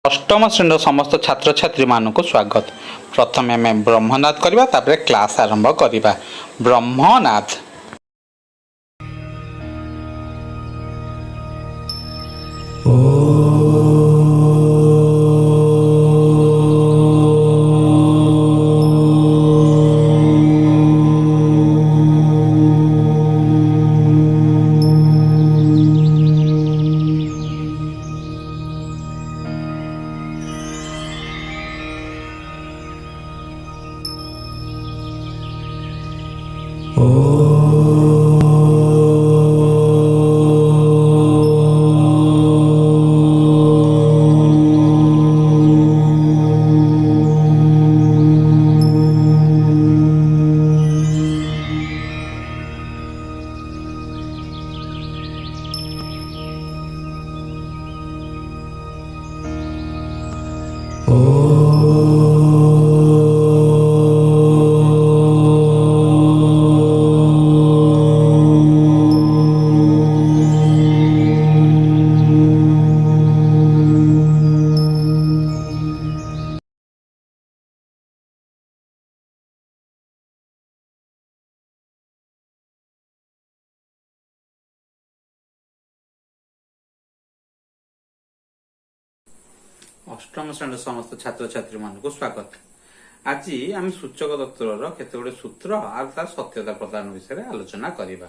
अष्टम श्रेणी समस्त छात्र छात्री मानक स्वागत। प्रथम आम ब्रह्मनाद करवा तापर क्लास आरंभ करवा। ब्रह्मनाद अष्टम श्रेणी समस्त छात्र छात्री मानक स्वागत। आज आम सूचक तत्वर केते सूत्र और तार सत्यता प्रदान विषय आलोचना करवा।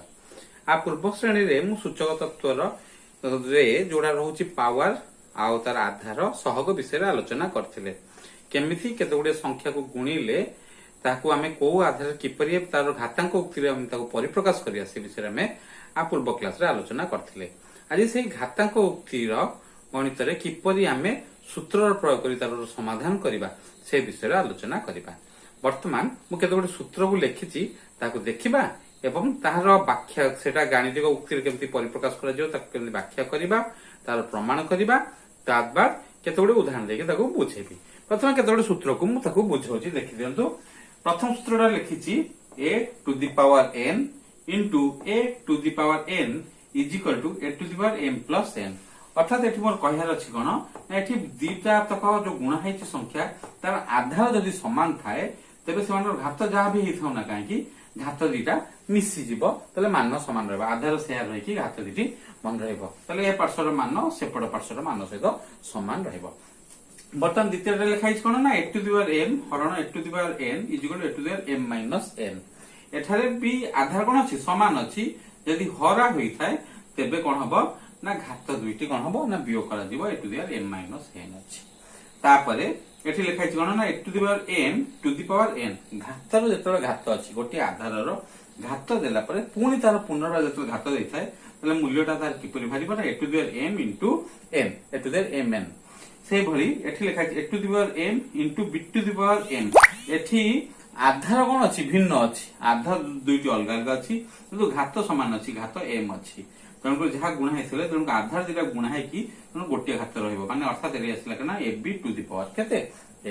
आ पूर्व श्रेणी रे सूचक तत्वर जोड़ा रोचे पावर आउ तार आधार सहग विषय आलोचना करथिले। केमिति केते संख्या को गुणिले ताकू आमे को आधार किपरि तार घातांक उक्ति रे हम ताकू परिप्रकाश करिया से विषय में आ पूर्व क्लास रे आलोचना करथिले। आज से घातांक उक्ति रो गणित रे किपरि आमे सूत्र प्रयोग करी तार समाधान करवा से विषय आलोचना करवा। वर्तमान मु केते सूत्र को लिखिछि ताकू देखिबा एवं तार व्याख्या सेटा गाणितिक उक्ति केमती परिप्रकाश करा जाय ताकू केमती व्याख्या करवा तार प्रमाण करवा तादबाद केते उदाहरण देके ताकू बुझेबी। प्रथम केते सूत्र को मु ताकू बुझौछि देखि दियंतु। प्रथम सूत्रटा लिखिछि a to the power n into a to the power n is equal to a to the power m plus n। अर्थात एठी मोर कहियार अछि कोन एठी दीटा तक जो गुणा हेछि संख्या तार आधार जदि समान थाए तबे सेमानर घात जहा भी हेथौ ना काहे कि घात दीटा मिसि जिवो तले मान समान रहबा। आधार शेयर रहि कि घात दीटी मन रहबो तले ए पार्श्वर मान सेपड पार्श्वर मान सहित समान रहबो। बर्तमान द्वितीय रे लिखाइछ कोन ना a to the power m हरण a to the power n is equal to a to the power m minus n। एठारे भी आधार कोन अछि समान अछि यदि हरा होई थाए तबे कोन हबो ना घात दुईटी कोन हबो ना वियोग करा दिबो a to the power m minus n अछि। तापरे एठी लिखाइ छ कोन ना a to the power m to the power n घातर जेतले घात अछि गोटी आधारर घात देला परे पुनी तार पुनराय जेतले घात देइ थाए तले मूल्यटा तार किपरि भारिबो ना a to the power m into n a to the power mn। से भली एठी लिखाइ छ a to the power m into b to the power m। एठी आधार कोन अछि भिन्न अछि आधार दुईटी अलग अलग अछि किंतु घात समान अछि घात m अछि तनको जहा गुणा हेसले तनको आधार दिला गुणा है कि तनको गोटे घात रहइबो माने अर्थात एरि आसला केना ab टू द पावर केते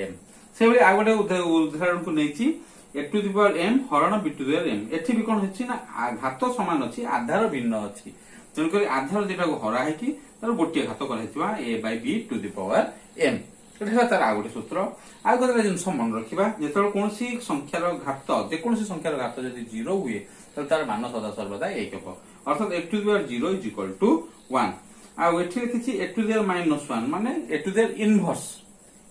m। से भली आ गोटे उदाहरण को नैछि a to the power m हरण b to the power m। एठी भी कोन हेछि ना घात समान अछि आधार भिन्न अछि तनको आधार दिला को हरा है कि तर गोटे घात कर हेतिबा a by b to the power m। एठा तार आ गोटे सूत्र आ गोटे जिंस मन रखिबा जेतल कोनसी संख्यार घात जे कोनसी संख्यार घात यदि 0 हुए त तार मान सदा सर्वदा 1 हो अर्थात a to the power 0 is equal to 1। आ एठी लिखिछि a to the power minus 1 माने a to the power inverse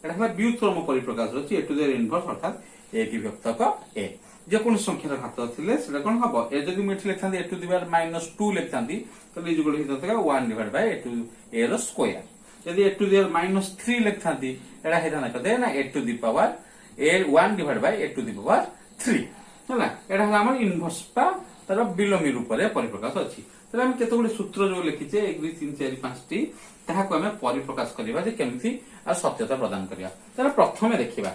एटा हला व्युत्क्रम परिप्रकाश रछि a to the power inverse अर्थात a की व्यक्तक a जे कोन संख्यार घात थिले सेटा कोन हबो ए जदि मिठ लिखथांती a to the power minus 2 लिखथांती त इज इक्वल हिततका 1 divide by a to a रो स्क्वायर। यदि a to the power minus 3 लिखथांती एटा हेताना कते ना a to the power a 1 divide by a to the power 3 होला एटा हला हमर इनवर्स पा तार बिलोमी रूप रे परिप्रकाश अछि। तले हम केते गुडी सूत्र जो लिखिचे 1 2 3 4 5 टी ताहा को हम परिप्रकाश करबा जे केमथि आ सत्यता प्रदान करिया। तले प्रथमे देखिबा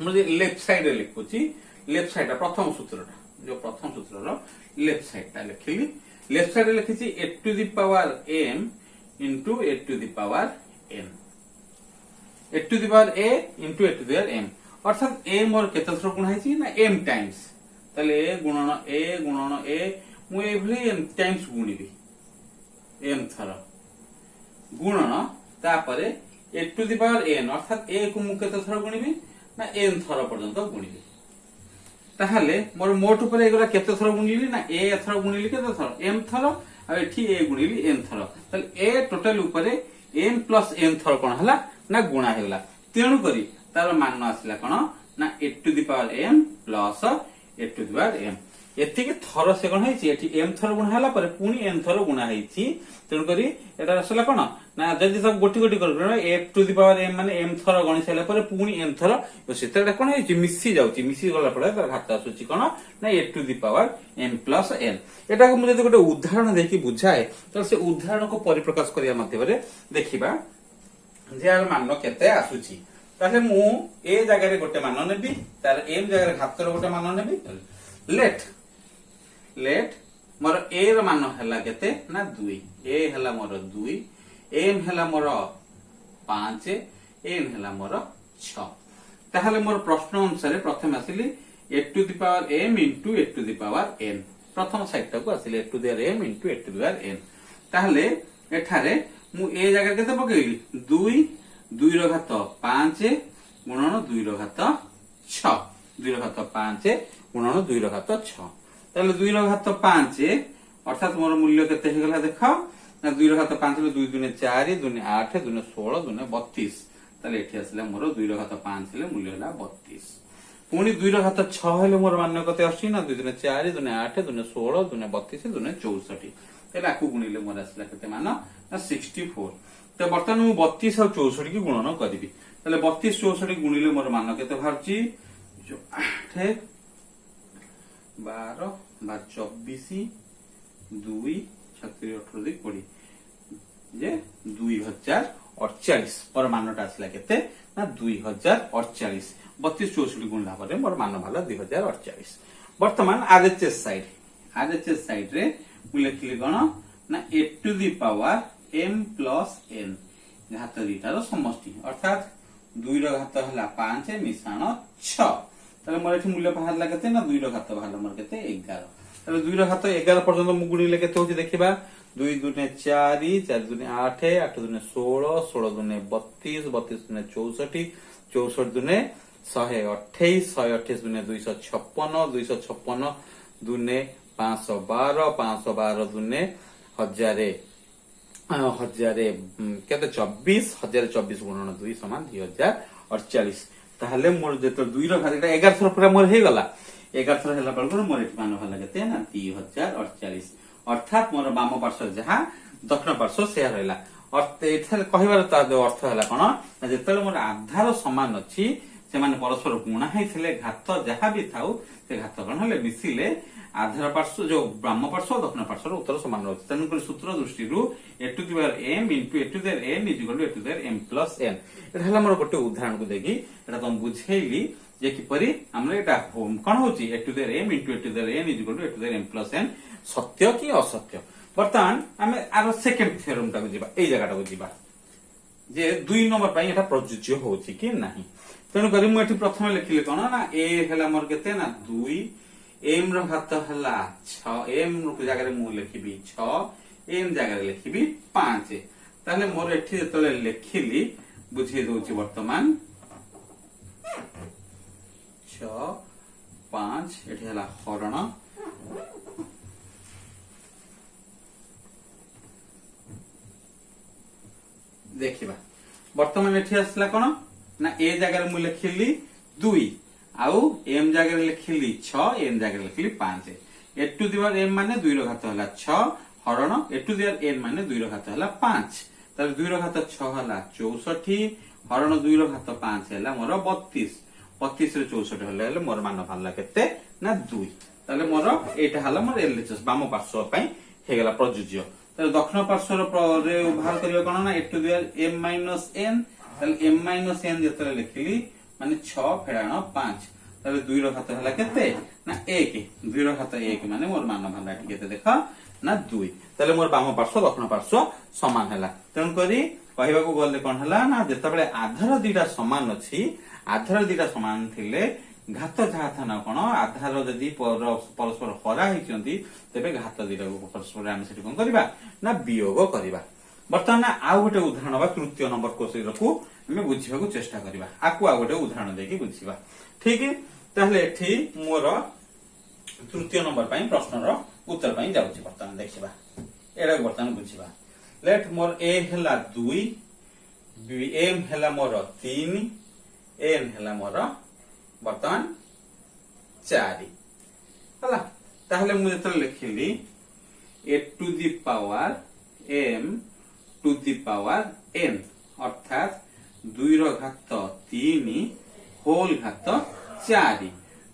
हम जे लेफ्ट साइड रे लिखुची लेफ्ट साइड प्रथम सूत्रटा जो प्रथम सूत्र रो लेफ्ट साइड ता लिखिली लेफ्ट साइड रे लिखिची a to the power m into a to the power n a to the power a into a to the power m अर्थात a मोर केते thorough गुणा हेची ना m टाइम्स तले a गुणन a मु एभली m टाइम्स गुणिबी m थर गुणन तापरे ए टू दी पावर एन अर्थात ए को मु केते थर गुणिबी ना एन थर पर्यंत गुणिबी ताहले मोर मोट ऊपर एगुरा केते थर गुणिली ना ए थर गुणिली केते थर एम थर आ एठी ए गुणिली एन थर ताहले ए टोटल ऊपर एम प्लस एन थर कोन हला ना गुणा हेला तेणु करी तार मान आसला कोन ना a to the power m plus a to the power m एतिके थर से कोन हैछि एठी एम थर गुणा हला पर पुनी एन थर गुणा हैछि तेणु करी एटा आसला कोन ना जदि सब गोटी गोटी कर ए टू दी पावर एम माने एम थर गणी साइला पर पुनी एन थर सेतेटा कोन हैछि मिसी जाउछि मिसी गला पड़े तार घात आसुछि कोन ना a to the power m plus n एटा को मु जदि गोटे उदाहरण देखि बुझाए त से उदाहरण को परिप्रकाश करिया माध्यम रे देखिबा जे आर मान केते आसुछि ताले मु ए जगह रे गोटे मान नेबी तार एम जगह रे घात रो गोटे मान नेबी लेट मोर ए रो मान हला केते ना 2 ए हला मोर 2 एम हला मोर 5 एन हला मोर 6 ताहले मोर प्रश्न अनुसार प्रथम आसिली a to the power m into a to the power n प्रथम साइड को आसिले a to the power m into a to the power n ताहले एठारे मु ए जगह केते पकेइली 2 2 रो घात 5 गुणन 2 रो घात 6 2 रो घात 5 गुणन 2 रो घात 6 ताले 2 रो घात 5 अर्थात मोर मूल्य केते हे गला देखा ना 2 रो घात 5 2 दुने 4 2 8 2 16 2 32 ताले एठी आसला मोर 2 रो घात 5 ले मूल्य हला 32 पुनी 2 रो घात 6 हेले मोर मान कते आसी ना 2 दुने 4 2 8 2 16 2 32 2 64 ताले आकु गुणिले मोर आसला केते मान ना 64 तो बर्तमान मु 32 और 64 की गुणन करिबी ताले 32 64 गुणिले मोर मान केते बाहरची जो 8 12 24 2 36 18 20 जे 2048 मोर मानटा आसला केते ना 2048 32 64 गुणला परे मोर मान भाला 2048 वर्तमान आरएचएस साइड रे मु लिखली कोन ना a to the power m plus n घात दीटार समष्टि अर्थात 2 रो घात हला 5 मिश्रण 6 ताले मोर एठी मूल्य बाहरला केते ना 2 रो घात बाहरला मोर केते 11 ताले 2 रो घात 11 पर्यंत मु गुणिले केते होची देखिबा 2 दुने 4 4 दुने 8 8 दुने 16 16 दुने 32 32 दुने 64 64 दुने 128 128 दुने 256 256 दुने 512 512 दुने 1000 केते 24 1024 गुणन 2 समान 2048 ताहले मोर जेतो 2 रो घात 11 थर पूरा मोर हे गला 11 थर हेला पड़को मोर एठी मान होला केते ना 2048 अर्थात मोर बाम पार्श्व जहा दक्षिण पार्श्व से रहला अर्थ एथले कहिबार ता अर्थ हला कोन जेतले मोर आधार समान अछि से माने परस्पर गुणा हैथिले घात जहा भी थाउ से घात कोन हले मिसिले आधार पार्श्व जो ब्रह्म पार्श्व दक्षिण पार्श्व उत्तर समान रहते तेणुक सूत्र दृष्टि a to the power m into a to the power n is equal to a to the power m plus n एटा हला मोर गोटे उदाहरण को देखि एटा तुम बुझेइली जे किपरि हमरे एटा कोन होची a to the power m into a to the power n is equal to a to the power m plus n सत्य कि असत्य वर्तमान हमें आर सेकंड थ्योरम टा को जिबा एई जगह टा को जिबा जे 2 नंबर पई एटा प्रযোज्य होची कि नाही तेणु करी मु एठी प्रथम लिखिले कोन ना ए हला मोर केते ना 2 एम रो घात हला 6 एम रो जगह रे मु लिखिबी 6 एम जगह रे लिखिबी 5 ताले मोर एठी जेतले लिखिली बुझी दोची वर्तमान 6 5 एठी हला हरण देखिबा वर्तमान एठी आसला कोन ना ए जगह रे मु लिखिली 2 आउ एम जगह लिखिली 6 एन जगह लिखिली 5 ए टू दी पावर एम माने 2 रो घात हला 6 हरण ए टू दी पावर एन माने 2 रो घात हला 5 ताले 2 रो घात 6 हला 64 हरण 2 रो घात 5 हला मोर 32 32 रे 64 हला मोर मान भाला केते ना 2 ताले मोर एटा हला मोर एलएचएस बाम पार्श्व पई हेगला प्रयोज्य ताले दक्षिण पार्श्व रे बाहर करियो कोन ना a to the power m minus n ताले एम माइनस एन जेतले लिखिली माने 6 फेडाण 5 ताले 2 रो घात हला केते ना 1 2 रो घात 1 माने मोर मान भाला केते देखा ना 2 ताले मोर बाम पार्श्व दक्षिण पार्श्व समान हला तेन करी कहबा को गले कोन हला ना जेतबेले आधार दीटा समान अछि आधार दीटा समान थिले घात जहा थाना कोन आधार जदी परस्पर हरा हिचंती तबे घात दीटा को परस्पर हम सेठी कोन करबा ना वियोग करबा बर्तमान आउ गोटे उदाहरण बा तृतीय नंबर क्वेश्चन को आम बुझा चेष्टा करवा आपको आउ गोटे उदाहरण देकी बुझा ठीक ताहले एठी मोर तृतीय नंबर प्रश्न उत्तर जाऊँ बर्तमान देखा एटा बर्तमान बुझा लेट मोर ए है 2 एम है मोर 3 एन है मोर बर्तमान 4 है ताहले मुझे तो लिखिली a to the power m to the power n अर्थात 2 रो घात 3 होल घात 4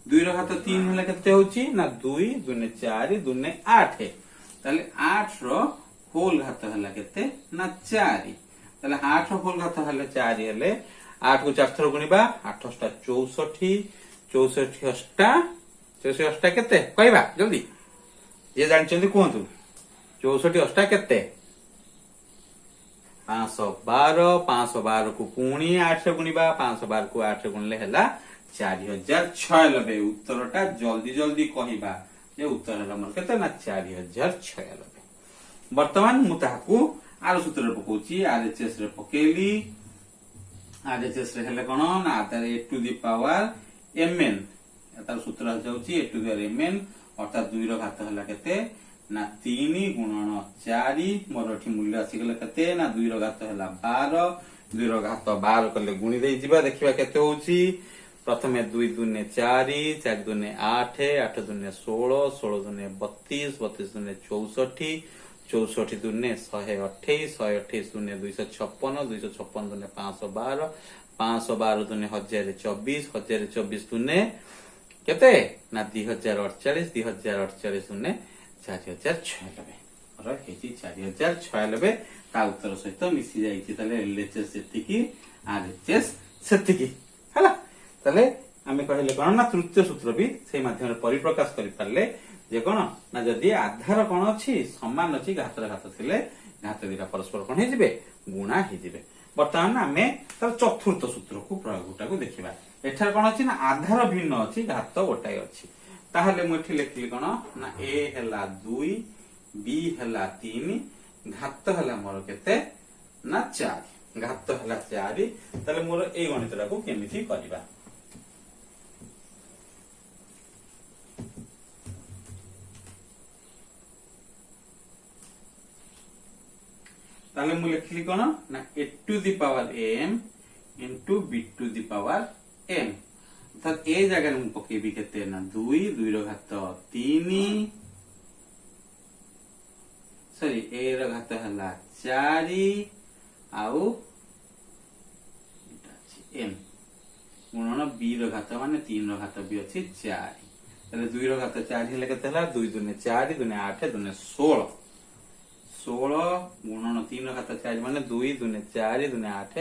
2 रो घात 3 हेले केते होची ना 2 2 4 2 8 ताले 8 रो होल घात हला केते ना 4 ताले 8 रो होल घात हले 4 हेले 8 को 4 थर गुणिबा 8 * 64 64 अष्टा 64 अष्टा केते कहबा जल्दी ये जानचंदी कोहतु 64 अष्टा केते 512 512 को पुणी 8 से गुणिबा 512 को 8 से गुणले हैला 4096 उत्तरटा जल्दी जल्दी कहबा ये उत्तर हला मन केते ना 4096 वर्तमान मु ताहाकू आर सूत्र पकोची आरएचएस रे पकेली आरएचएस रे हेले कोन ना तार ए टू दी पावर एमएन एतार सूत्र जाउची ए टू दी एमएन अर्थात 2 रो घात हला केते ना 3 गुणन 4 मोर एठी मूल्य आसी गेले केते ना 2 रो घात हला 12 2 रो घात 12 कले गुणी देई जिबा देखिबा केते होउची प्रथमे 2 2 4 4 2 8 8 2 16 16 2 32 32 2 64 64 2 128 128 2 256 256 2 512 512 2 1024 1024 2 केते ना 2048 2048 2 4096 और हेची 4096 ता उत्तर सहित मिसी जाईची तले एलएचएस सेतिकी आरएचएस सेतिकी हला तले आमे कहले कोन ना तृतीय सूत्र भी सेही माध्यम परिप्रकाश करि पारले जे कोन ना जदी आधार कोन अछि समान अछि घातर घात थिले घात दिरा परस्पर कोन हे जिवे गुणा हे जिवे वर्तमान आमे तर चतुर्थ सूत्र को प्रयोगटा को देखिबा एठार कोन अछि ना आधार भिन्न अछि घात गोटाय अछि ताहले मुठी लिखली कोन ना ए हैला 2 बी हैला 3 घात हैला मोर केते ना 4 घात हैला 4 तले मोर ए गणितरा को केमिति करबा ताले मु लिखली कोन ना a to the power m into b to the power m अर्थात ए जगह मु पकेबी केते ना 2 2 रो घात 3 सॉरी ए रो घात हला 4 आउ m गुणन b रो घात माने 3 रो घात भी अछि 4 तले 2 रो घात 4 हेले केते हला 2 2 4 2 8 2 16 16 गुणन 3 रो घात 4 माने 2 2 4 2 8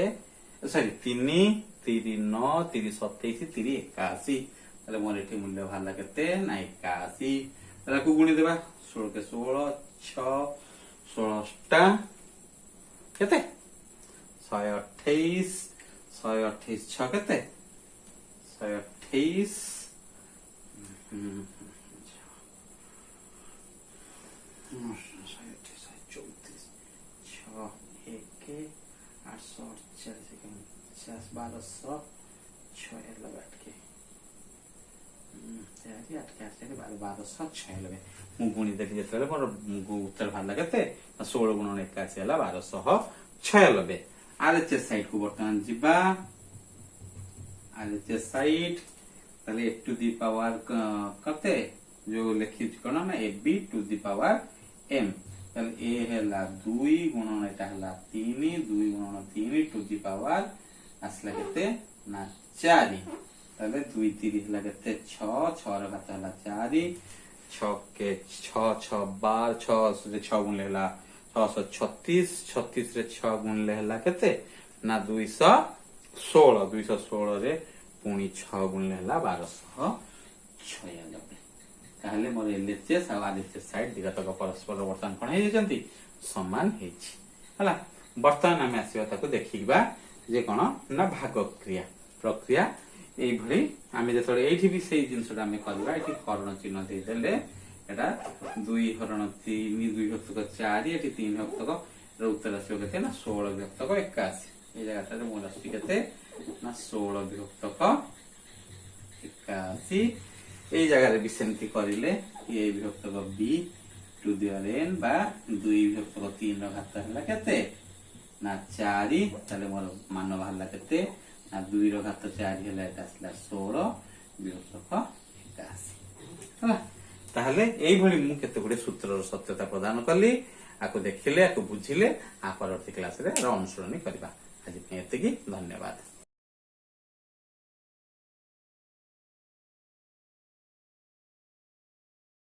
सॉरी 3 3 9 3 27 3 81 तले मोर एठी मूल्य भाला केते ना 81 तले को गुणी देबा 16 के 16 6 16 टा केते 128 128 6 केते 128 गुणी देखी जो मोर उत्तर बाहर केते 16 गुणन 81 है 1296 आरएचएस साइड को बर्तमान जीवा आरएचएस साइड तले ए टू दी पावर कते जो लिखि कोन ना A B to the power M तले ए हैला 2 गुणन एटा हैला 3 2 गुणन 3 टू दी पावर आसला केते ना 4 तले 2 3 हैला केते 6 6 रो घात हैला 4 6 के 6 6 12 6 से 6 गुण लेला 636 36 रे 6 गुण लेला केते ना 216 216 रे पुणी 6 गुण लेला 1296 ताहले मोर एलएचएस आ आरएचएस साइड दिगतक परस्पर वर्तमान कोन हे जंती समान हेछि हला वर्तमान हम आसीबा ताको देखिबा जे कोन ना भाग क्रिया प्रक्रिया एई भली आमे जेतले एठी भी सेही जिंसटा आमे करबा एठी कर्ण चिन्ह दे देले एटा 2 हरण 3 2 हस्तक 4 एठी 3 हस्तक उत्तर आसो के 16 विभक्तक 81 ये जगह मोर आसते ना 16 विभक्तक 81 ये जगह भी सेमती करिले ये विभक्तक बी टू द एन बा 2 विभक्तक 3 घात है केते ना 4 ताले मोर मान बाहरला केते ना 2 रो घात 4 हैला एटा आसला 16 विभक्तक 81 हला ताहले एई भली मु केते गुडे सूत्रर सत्यता प्रदान कली आको देखिले आको बुझिले आ परवर्ती क्लास रे अनुसरण करबा आज एतिकी धन्यवाद।